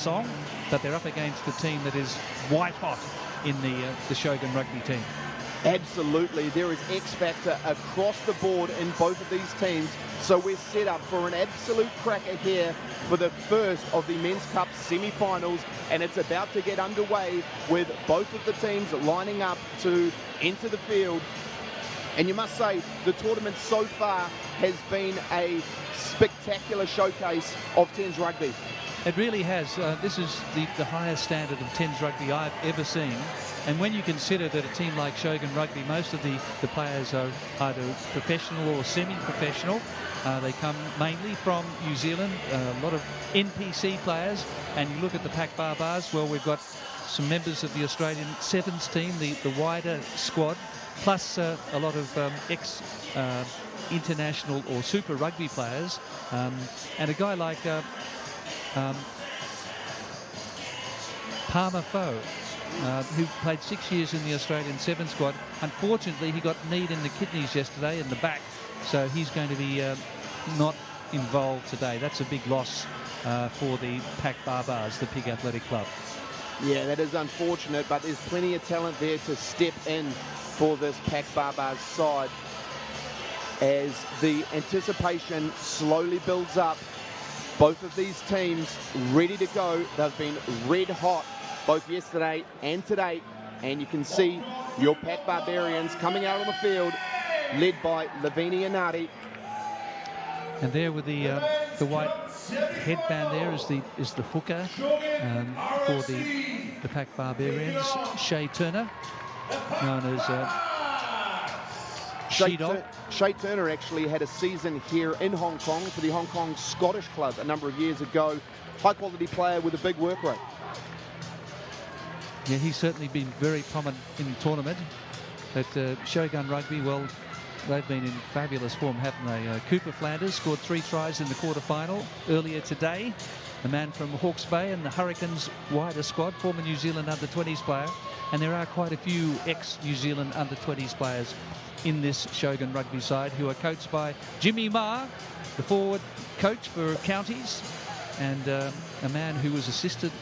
song, but they're up against a team that is white hot in the Shogun rugby team. Absolutely, there is X factor across the board in both of these teams, so we're set up for an absolute cracker here for the first of the Men's Cup semi-finals, and it's about to get underway with both of the teams lining up to enter the field. And you must say, the tournament so far has been a spectacular showcase of 10s rugby. It really has. This is the highest standard of 10s rugby I've ever seen. And when you consider that a team like Shogun Rugby, most of the players are either professional or semi-professional. They come mainly from New Zealand, a lot of NPC players. And you look at the BaaBaas, well, we've got some members of the Australian Sevens team, the wider squad, plus a lot of ex-international or Super Rugby players. And a guy like Palmer Foe, who played 6 years in the Australian Sevens squad. Unfortunately, he got kneed in the kidneys yesterday in the back, so he's going to be not involved today. That's a big loss for the BaaBaas, the Pig Athletic Club. Yeah, that is unfortunate, but there's plenty of talent there to step in for this BaaBaas side as the anticipation slowly builds up. Both of these teams ready to go. They've been red hot both yesterday and today, and you can see your Barbarians coming out on the field, led by Lavini Anati. And there with the white headband there is the hooker for the Barbarians, Shay Turner, known as Shay Turner actually had a season here in Hong Kong for the Hong Kong Scottish Club a number of years ago. High quality player with a big work rate. Yeah, he's certainly been very prominent in the tournament. But Shogun Rugby, well, they've been in fabulous form, haven't they? Cooper Flanders scored 3 tries in the quarterfinal earlier today. The man from Hawke's Bay and the Hurricanes wider squad, former New Zealand under-20s player. And there are quite a few ex-New Zealand under-20s players in this Shogun Rugby side who are coached by Jimmy Ma, the forward coach for counties, and a man who was assistant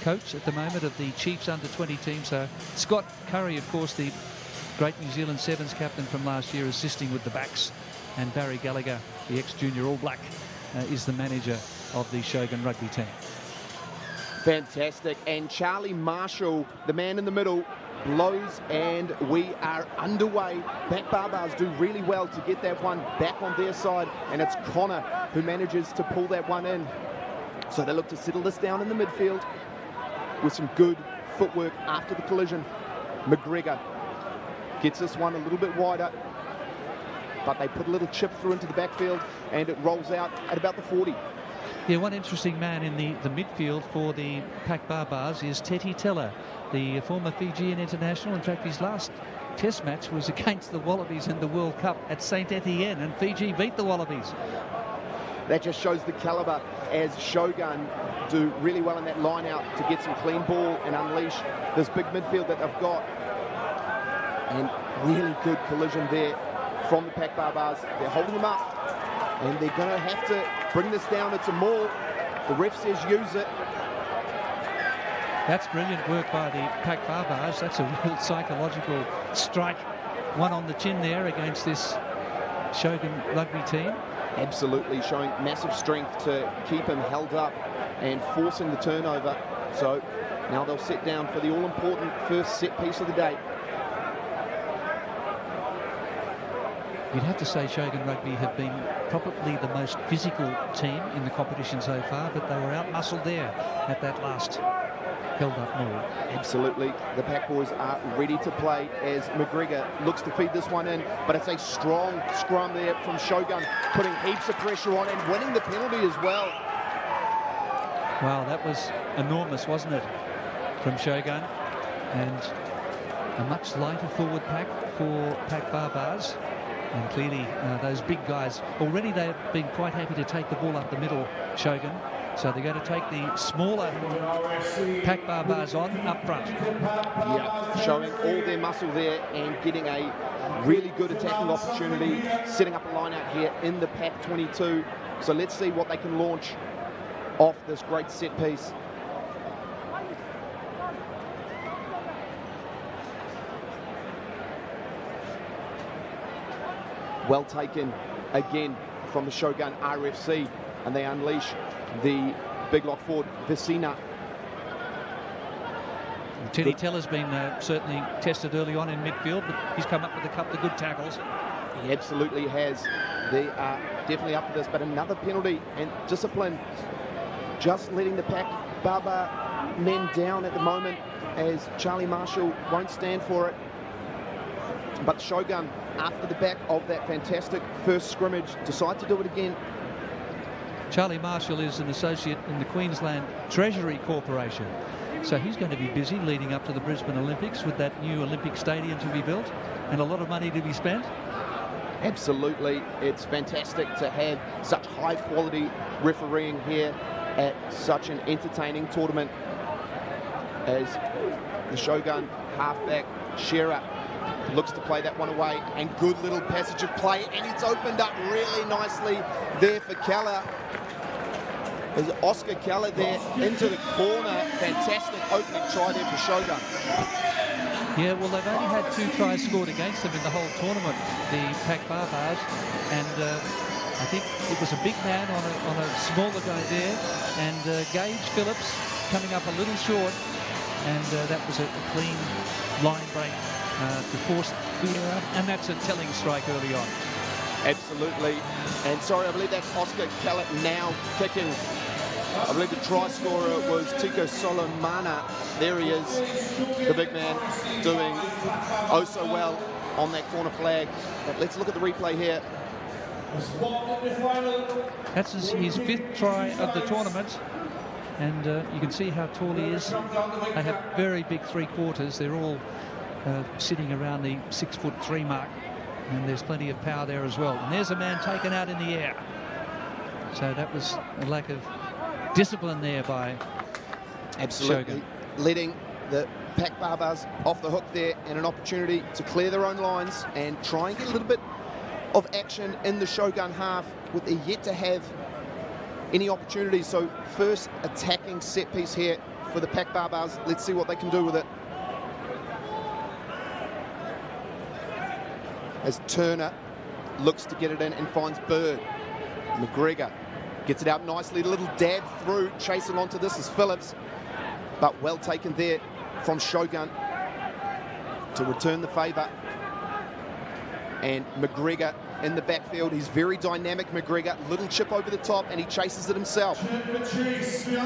coach at the moment of the Chiefs under-20 team. So Scott Curry, of course, the great New Zealand Sevens captain from last year, assisting with the backs, and Barry Gallagher, the ex-junior All Black, is the manager of the Shogun Rugby team. Fantastic. And Charlie Marshall, the man in the middle, blows, and we are underway. BaaBaas do really well to get that one back on their side, and it's Connor who manages to pull that one in. So they look to settle this down in the midfield with some good footwork after the collision. McGregor gets this one a little bit wider, but they put a little chip through into the backfield, and it rolls out at about the 40. Yeah, one interesting man in the midfield for the BaaBaas is Teti Teller, the former Fijian international. In fact, his last test match was against the Wallabies in the World Cup at St. Etienne, and Fiji beat the Wallabies. That just shows the calibre as Shogun do really well in that line out to get some clean ball and unleash this big midfield that they've got. And really good collision there from the BaaBaas. They're holding them up, and they're going to have to bring this down. It's a maul. The ref says use it. That's brilliant work by the BaaBaas. That's a real psychological strike. One on the chin there against this Shogun Rugby team. Absolutely, showing massive strength to keep him held up and forcing the turnover. So now they'll sit down for the all-important first set piece of the day. You'd have to say Shogun Rugby have been probably the most physical team in the competition so far, but they were out-muscled there at that last held-up maul. Absolutely. The Pack Boys are ready to play as McGregor looks to feed this one in, but it's a strong scrum there from Shogun, putting heaps of pressure on and winning the penalty as well. Wow, that was enormous, wasn't it, from Shogun? And a much lighter forward pack for BaaBaas. And clearly, those big guys, already they've been quite happy to take the ball up the middle, Shogun. So they're going to take the smaller BaaBaas on up front. Yeah, showing all their muscle there and getting a really good attacking opportunity, setting up a line out here in the Pack 22. So let's see what they can launch off this great set piece. Well taken again from the Shogun RFC, and they unleash the big lock forward, Vicina. Teddy Teller's been certainly tested early on in midfield, but he's come up with a couple of good tackles. He absolutely has. They are definitely up for this, but another penalty and discipline. Just letting the BaaBaas men down at the moment, as Charlie Marshall won't stand for it. But Shogun, after the back of that fantastic first scrimmage, decide to do it again. Charlie Marshall is an associate in the Queensland Treasury Corporation, so he's going to be busy leading up to the Brisbane Olympics with that new Olympic stadium to be built and a lot of money to be spent. Absolutely, it's fantastic to have such high quality refereeing here at such an entertaining tournament, as the Shogun halfback Shearer looks to play that one away, and good little passage of play, and it's opened up really nicely there for Keller. There's Oscar Keller there into the corner. Fantastic opening try there for Shogun. Yeah, well, they've only had 2 tries scored against them in the whole tournament, the BaaBaas, and I think it was a big man on a smaller guy there, and Gage Phillips coming up a little short, and that was a clean line break to force the error, and that's a telling strike early on. Absolutely. And sorry, I believe that's Oscar Keller now kicking. I believe the try scorer was Tico Solomana. There he is, the big man, doing oh so well on that corner flag. But let's look at the replay here. That's his 5th try of the tournament, and you can see how tall he is. They have very big 3/4. They're all sitting around the 6'3" mark, and there's plenty of power there as well. And there's a man taken out in the air. So that was a lack of discipline there by Absolutely. Shogun. Letting the BaaBaas off the hook there, and an opportunity to clear their own lines and try and get a little bit of action in the Shogun half, with they're yet to have any opportunities. So first attacking set piece here for the BaaBaas. Let's see what they can do with it. As Turner looks to get it in and finds Bird. McGregor gets it out nicely, a little dab through, chasing onto this is Phillips, but well taken there from Shogun to return the favour. And McGregor in the backfield, he's very dynamic, McGregor, little chip over the top, and he chases it himself.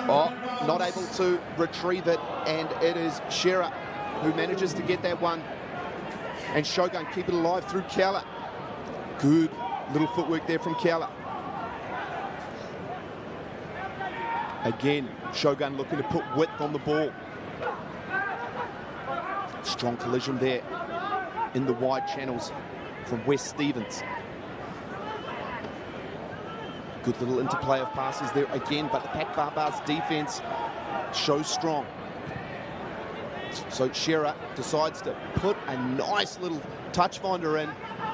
Oh, not able to retrieve it, and it is Shearer who manages to get that one. And Shogun keep it alive through Keller. Good little footwork there from Keller. Again, Shogun looking to put width on the ball. Strong collision there in the wide channels from Wes Stevens. Good little interplay of passes there again, but the BaaBaas defense shows strong. So Shearer decides to put a nice little touch finder in,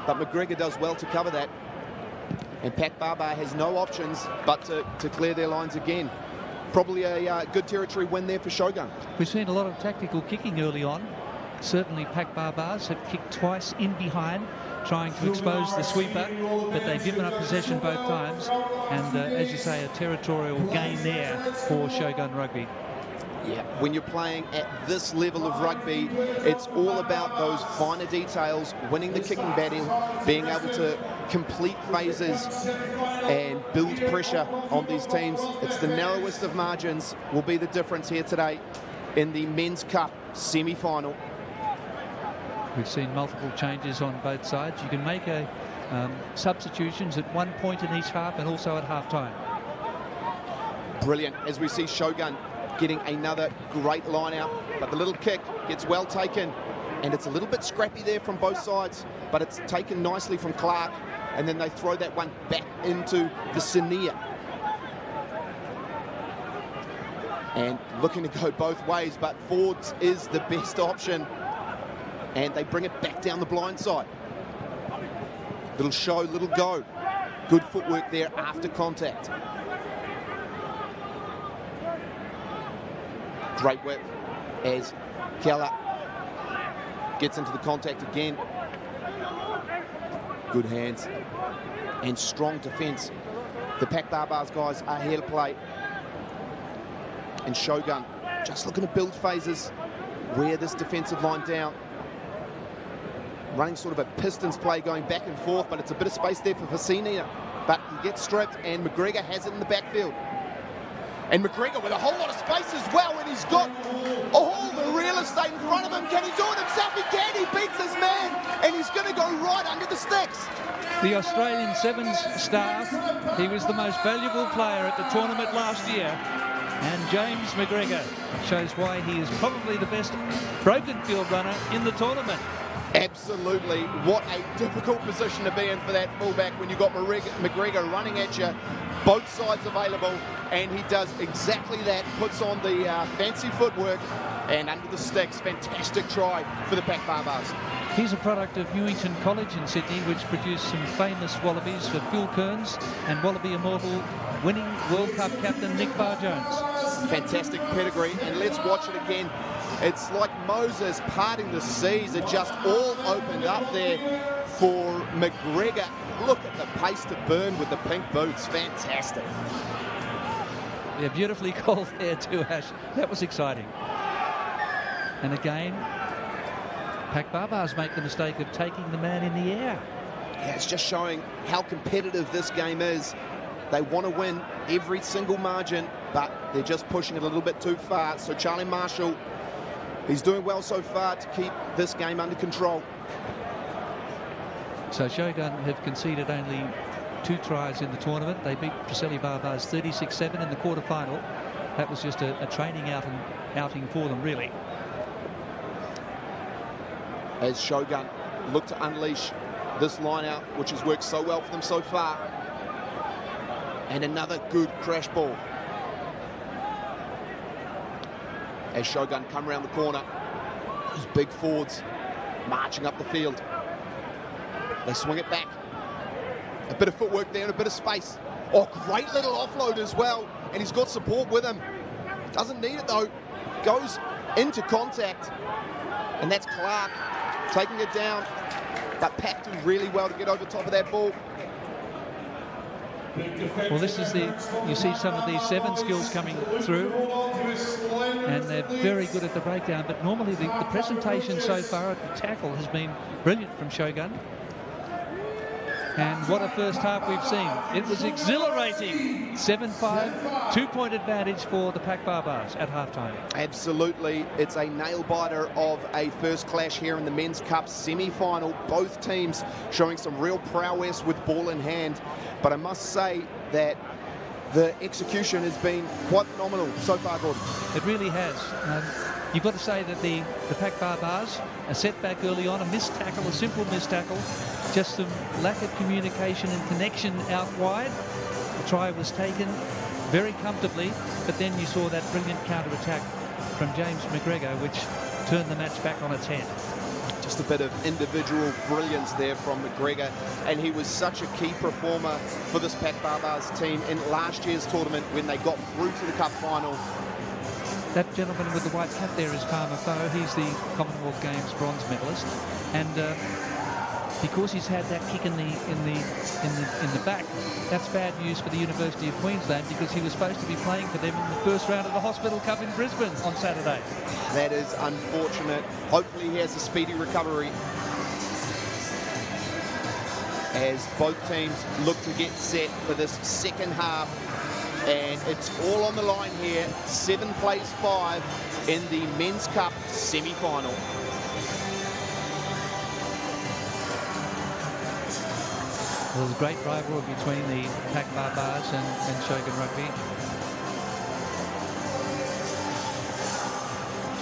but McGregor does well to cover that. And BaaBaas has no options but to clear their lines again. Probably a good territory win there for Shogun. We've seen a lot of tactical kicking early on. Certainly BaaBaas have kicked twice in behind, trying to expose the sweeper, but they've given up possession both times. And as you say, a territorial gain there for Shogun Rugby. Yeah, when you're playing at this level of rugby, it's all about those finer details, winning the kicking battle, being able to complete phases and build pressure on these teams. It's the narrowest of margins will be the difference here today in the Men's Cup semi-final. We've seen multiple changes on both sides. You can make substitutions at one point in each half and also at half-time. Brilliant, as we see Shogun getting another great line out, but the little kick gets well taken, and it's a little bit scrappy there from both sides, but it's taken nicely from Clark, and then they throw that one back into the Senia. And looking to go both ways, but forwards is the best option, and they bring it back down the blind side. Little show, little go. Good footwork there after contact. Great whip as Keller gets into the contact again. Good hands and strong defence. The BaaBaas guys are here to play. And Shogun just looking to build phases, wear this defensive line down. Running sort of a Pistons play going back and forth, but it's a bit of space there for Vicini. But he gets stripped, and McGregor has it in the backfield. And McGregor with a whole lot of space as well, and he's got all the real estate in front of him. Can he do it himself? He can. He beats his man, and he's going to go right under the sticks. The Australian Sevens staff, he was the most valuable player at the tournament last year. And James McGregor shows why he is probably the best broken field runner in the tournament. Absolutely. What a difficult position to be in for that fullback when you've got McGregor running at you, both sides available, and he does exactly that, puts on the fancy footwork and under the sticks. Fantastic try for the BaaBaas. He's a product of Newington College in Sydney, which produced some famous Wallabies for Phil Kearns and Wallaby Immortal winning World Cup captain Nick Barr-Jones. Fantastic pedigree, and let's watch it again. It's like Moses parting the seas. It just all opened up there for McGregor. Look at the pace to burn with the pink boots. Fantastic. Yeah, beautifully called there too, Ash. That was exciting. And again, BaaBaas make the mistake of taking the man in the air. Yeah, it's just showing how competitive this game is. They want to win every single margin, but they're just pushing it a little bit too far. So Charlie Marshall, he's doing well so far to keep this game under control. So Shogun have conceded only 2 tries in the tournament. They beat BaaBaas 36-7 in the quarterfinal. That was just a training outing for them, really. As Shogun look to unleash this line out, which has worked so well for them so far. And another good crash ball. As Shogun come around the corner, those big forwards marching up the field. They swing it back. A bit of footwork there and a bit of space. Oh, great little offload as well. And he's got support with him. Doesn't need it though. Goes into contact. And that's Clark taking it down. But packed him really well to get over top of that ball. Well, this is you see some of these 7 skills coming through, and they're very good at the breakdown, but normally the presentation so far at the tackle has been brilliant from Shogun. And what a first half we've seen. It was exhilarating. 7-5, 2-point advantage for the BaaBaas at halftime. Absolutely. It's a nail-biter of a first clash here in the Men's Cup semi-final. Both teams showing some real prowess with ball in hand. But I must say that the execution has been quite phenomenal so far, Gordon. It really has. You've got to say that the BaaBaas, a setback early on, a missed tackle, a simple missed tackle, just some lack of communication and connection out wide. The try was taken very comfortably, but then you saw that brilliant counter-attack from James McGregor, which turned the match back on its head. Just a bit of individual brilliance there from McGregor, and he was such a key performer for this BaaBaas team in last year's tournament when they got through to the Cup final. That gentleman with the white cap there is Palmer Foe. He's the Commonwealth Games bronze medalist, and because he's had that kick in the back, that's bad news for the University of Queensland, because he was supposed to be playing for them in the first round of the Hospital Cup in Brisbane on Saturday. That is unfortunate. Hopefully he has a speedy recovery, as both teams look to get set for this second half. And it's all on the line here. 7 plays 5 in the Men's Cup semi-final. Well, there's a great rivalry between the BaaBaas and Shogun Rugby.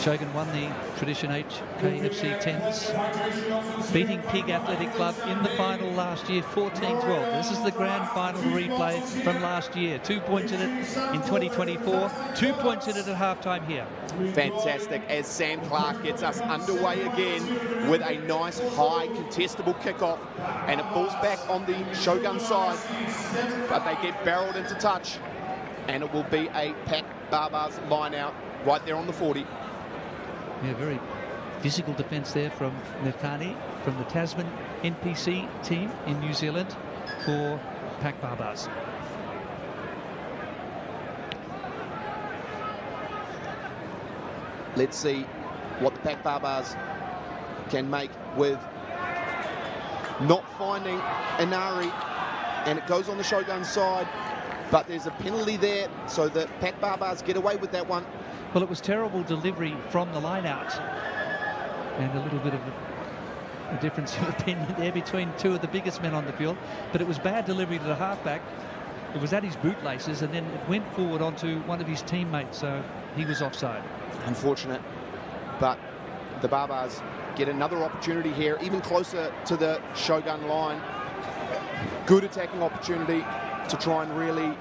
Shogun won the tradition HKFC 10s, beating Pig Athletic Club in the final last year, 14-12. This is the grand final replay from last year. 2 points in it in 2024, 2 points in it at halftime here. Fantastic, as Sam Clark gets us underway again with a nice high contestable kickoff, and it falls back on the Shogun side, but they get barreled into touch, and it will be a BaaBaas line out right there on the 40. Yeah, very Physical defence there from Netani, from the Tasman NPC team in New Zealand for BaaBaas. Let's see what the BaaBaas can make with not finding Inari, and it goes on the Shogun side, but there's a penalty there, so the BaaBaas get away with that one. Well, it was terrible delivery from the line out, and a little bit of a difference of opinion there between two of the biggest men on the field, but it was bad delivery to the halfback. It was at his bootlaces, and then it went forward onto one of his teammates, so he was offside. Unfortunate, but the BaaBaas get another opportunity here, even closer to the Shogun line. Good attacking opportunity to try and really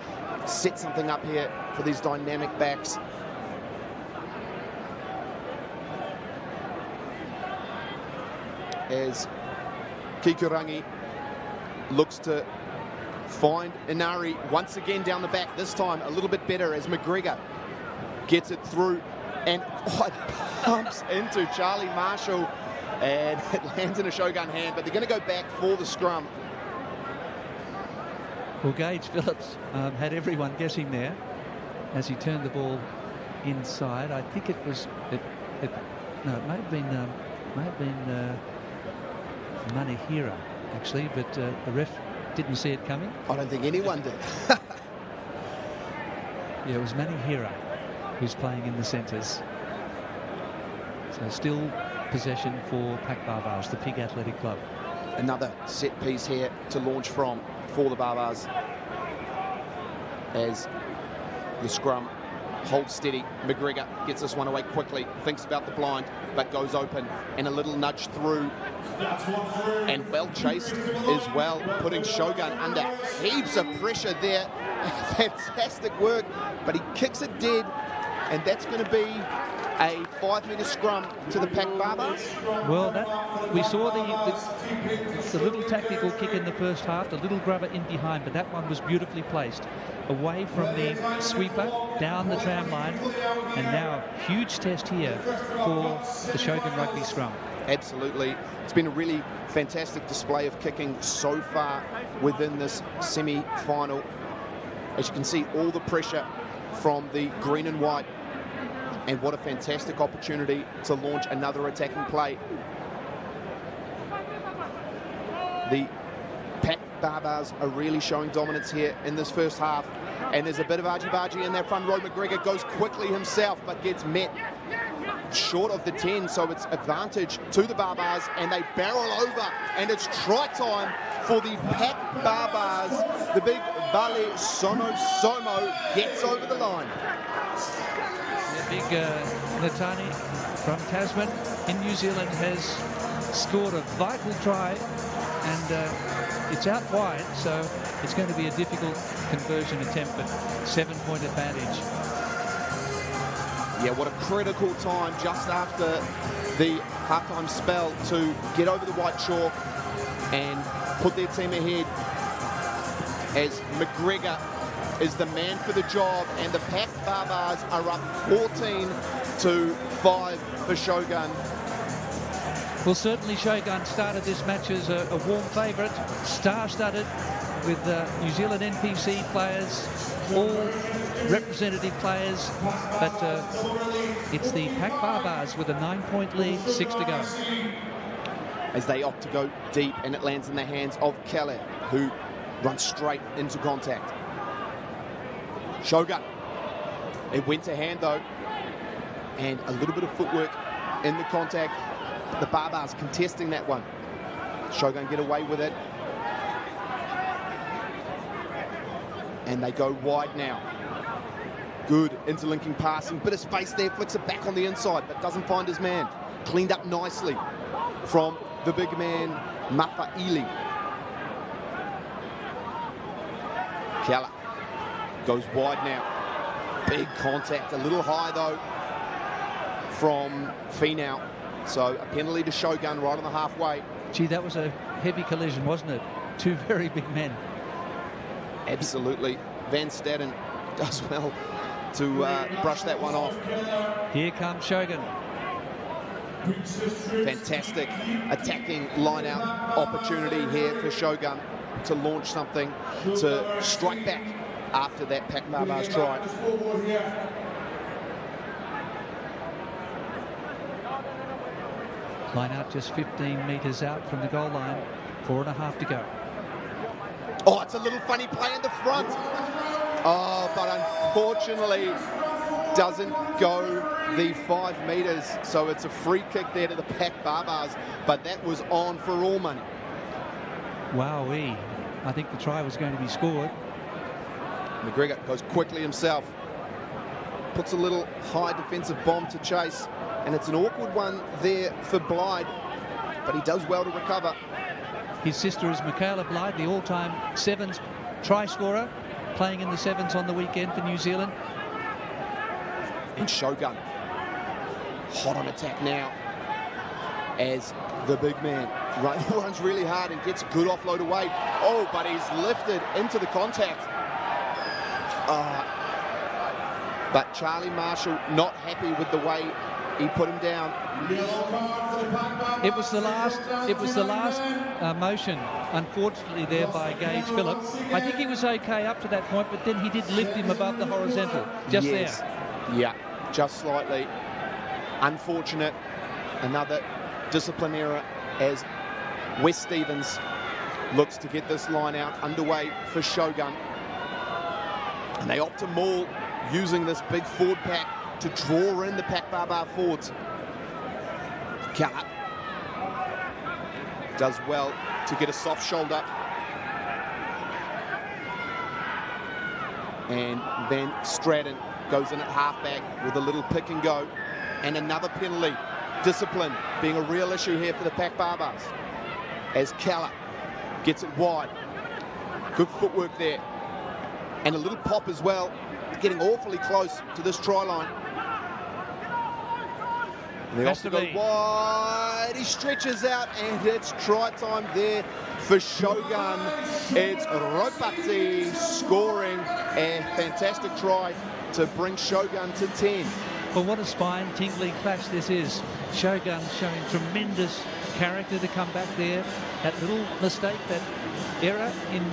set something up here for these dynamic backs. As Kikurangi looks to find Inari once again down the back, this time a little bit better as McGregor gets it through and pumps into Charlie Marshall, and it lands in a Shogun hand, but they're going to go back for the scrum. Well, Gage Phillips had everyone guessing there as he turned the ball inside. I think it was it may have been Manahira actually, but the ref didn't see it coming. I don't think anyone did. Yeah, it was Manahira who's playing in the centres. So still possession for BaaBaas, the Pig Athletic Club. Another set piece here to launch from for the BaaBaas as the scrum holds steady. McGregor gets this one away quickly, thinks about the blind, but goes open, and a little nudge through, and well chased as well, putting Shogun under heaps of pressure there. Fantastic work, but he kicks it dead, and that's going to be a 5-metre scrum to the BaaBaas. Well, we saw the little tactical kick in the first half, the little grubber in behind, but that one was beautifully placed away from the sweeper, down the tram line, and now huge test here for the Shogun rugby scrum. Absolutely. It's been a really fantastic display of kicking so far within this semi-final. As you can see, all the pressure from the green and white, and what a fantastic opportunity to launch another attacking play. The BaaBaas are really showing dominance here in this first half, and there's a bit of argy-bargy in that front row. McGregor goes quickly himself, but gets met short of the 10, so it's advantage to the BaaBaas, and they barrel over, and it's try time for the BaaBaas. The big Bale Somo gets over the line. The big Netani from Tasman in New Zealand has scored a vital try, and it's out wide, so it's going to be a difficult conversion attempt, but 7-point advantage. Yeah, what a critical time just after the halftime spell to get over the white chalk and put their team ahead, as McGregor is the man for the job, and the BaaBaas are up 14-5 for Shogun. Well, certainly Shogun started this match as a warm favourite, star-studded with New Zealand NPC players, all representative players, but it's the BaaBaas with a 9-point lead, 6 to go. As they opt to go deep, and it lands in the hands of Keller, who runs straight into contact. Shogun, it went to hand though, and a little bit of footwork in the contact. The BaaBaas contesting that one. Shogun get away with it, and they go wide now. Good interlinking passing, bit of space there, flicks it back on the inside, but doesn't find his man. Cleaned up nicely from the big man, Mafa'ili. Keller goes wide now. Big contact, a little high though from Finau. So a penalty to Shogun right on the halfway. Gee, that was a heavy collision, wasn't it? Two very big men. Absolutely. Van Staden does well to brush that one off. Here comes Shogun. Fantastic attacking line-out opportunity here for Shogun to launch something, to strike back after that BaaBaas try. Line out just 15 metres out from the goal line. 4.5 to go. Oh, it's a little funny play in the front. Oh, but unfortunately doesn't go the 5 metres. So it's a free kick there to the BaaBaas, but that was on for all money. Wowee. I think the try was going to be scored. McGregor goes quickly himself. Puts a little high defensive bomb to chase. And it's an awkward one there for Blythe, but he does well to recover. His sister is Michaela Blythe, the all-time sevens try scorer, playing in the sevens on the weekend for New Zealand. And Shogun, hot on attack now, as the big man runs really hard and gets a good offload away. Oh, but he's lifted into the contact. But Charlie Marshall not happy with the way he put him down. It was the last motion, unfortunately, there by Gage Phillips. I think he was okay up to that point, but then he did lift him above the horizontal, just there. Yeah, just slightly. Unfortunate. Another discipline error as Wes Stevens looks to get this line out underway for Shogun. And they opt to maul using this big forward pack to draw in the BaaBaas forwards. Keller does well to get a soft shoulder. And then Stratton goes in at halfback with a little pick and go. And another penalty. Discipline being a real issue here for the BaaBaas. As Keller gets it wide. Good footwork there. And a little pop as well. Getting awfully close to this try line. And they also go wide. He stretches out, and it's try time there for Shogun. It's Ropati scoring a fantastic try to bring Shogun to 10. Well, what a spine-tingling clash this is. Shogun showing tremendous character to come back there. That little mistake, that error in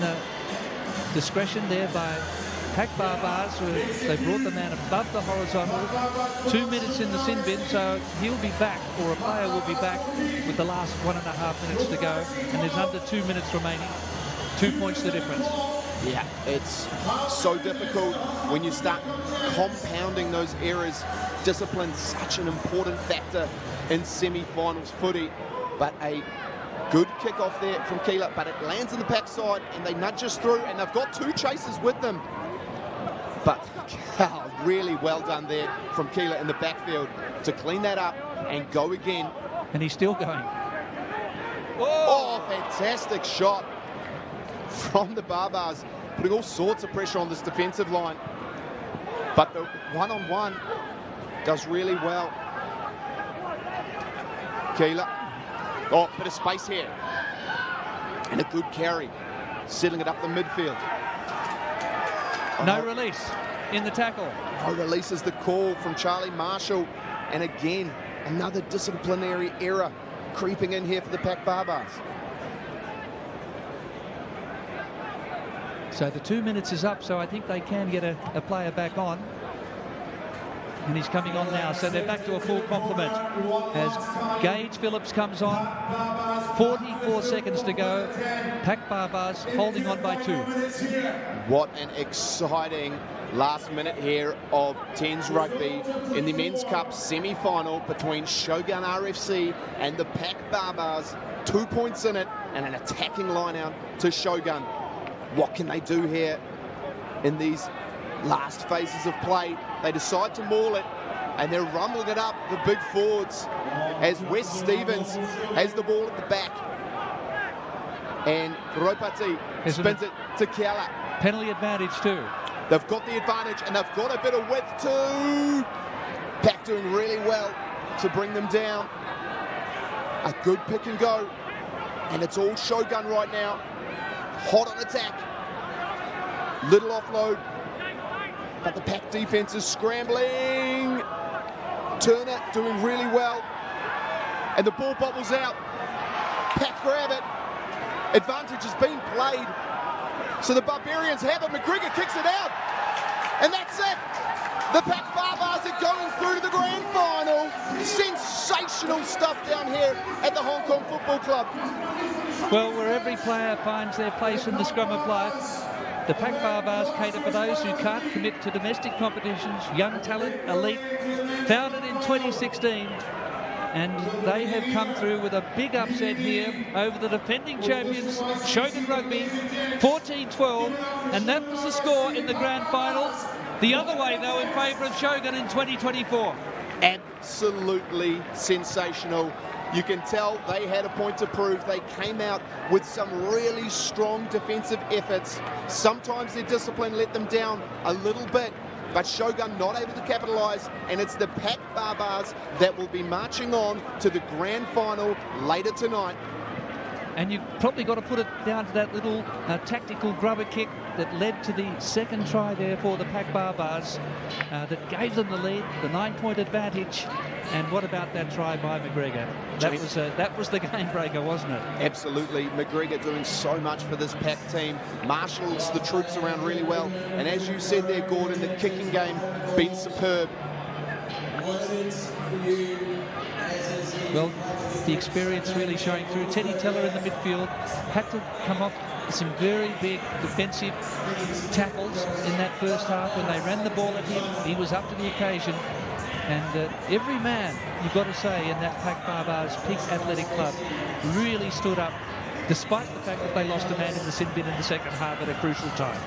discretion there by BaaBaas, they brought the man above the horizontal. 2 minutes in the sin bin, so he'll be back, or a player will be back with the last 1.5 minutes to go, and there's under 2 minutes remaining. 2 points the difference. Yeah, it's so difficult when you start compounding those errors. Discipline's such an important factor in semi-finals footy, but a good kick-off there from Keeler, but it lands in the backside, and they nudge us through, and they've got 2 chasers with them. But really well done there from Keeler in the backfield to clean that up and go again. And he's still going. Oh, fantastic shot from the BaaBaas, putting all sorts of pressure on this defensive line. But the one-on-one does really well. Keeler. Oh, bit of space here. And a good carry, settling it up the midfield. No release in the tackle. No release is the call from Charlie Marshall. And again, another disciplinary error creeping in here for the BaaBaas. So the 2 minutes is up, so I think they can get a player back on. And he's coming on now, so they're back to a full complement as Gage Phillips comes on. 44 seconds to go. BaaBaas holding on by 2. What an exciting last minute here of 10s rugby in the Men's Cup semi-final between Shogun RFC and the BaaBaas. 2 points in it and an attacking line out to Shogun. What can they do here in these last phases of play? They decide to maul it, and they're rumbling it up, the big forwards, as Wes Stevens has the ball at the back. And Ropati spins it to Keller. Penalty advantage too. They've got the advantage, and they've got a bit of width too. Pack doing really well to bring them down. A good pick and go, and it's all Shogun right now. Hot on attack. Little offload. But the pack defense is scrambling. Turner doing really well. and the ball bobbles out. Pack grab it. Advantage has been played. So the Barbarians have it. McGregor kicks it out. And that's it. The BaaBaas are going through to the grand final. Sensational stuff down here at the Hong Kong Football Club. Well, where every player finds their place in the scrum of life, the BaaBaas cater for those who can't commit to domestic competitions. Young talent, elite, founded in 2016. And they have come through with a big upset here over the defending champions, Shogun Rugby, 14-12. And that was the score in the grand final. The other way, though, in favour of Shogun in 2024. Absolutely sensational. You can tell they had a point to prove. They came out with some really strong defensive efforts. Sometimes their discipline let them down a little bit, but Shogun not able to capitalise, and it's the BaaBaas that will be marching on to the grand final later tonight. And you've probably got to put it down to that little tactical grubber kick that led to the second try there for the BaaBaas that gave them the lead, the 9-point advantage. And what about that try by McGregor? That was the game breaker, wasn't it? Absolutely. McGregor doing so much for this pack team. Marshals the troops around really well. And as you said there, Gordon, the kicking game been superb. Well, the experience really showing through. Teddy Teller in the midfield had to come up with some very big defensive tackles in that first half. When they ran the ball at him, he was up to the occasion. And every man, you've got to say, in that BaaBaas Peak Athletic Club really stood up, despite the fact that they lost a man in the sin bin in the second half at a crucial time.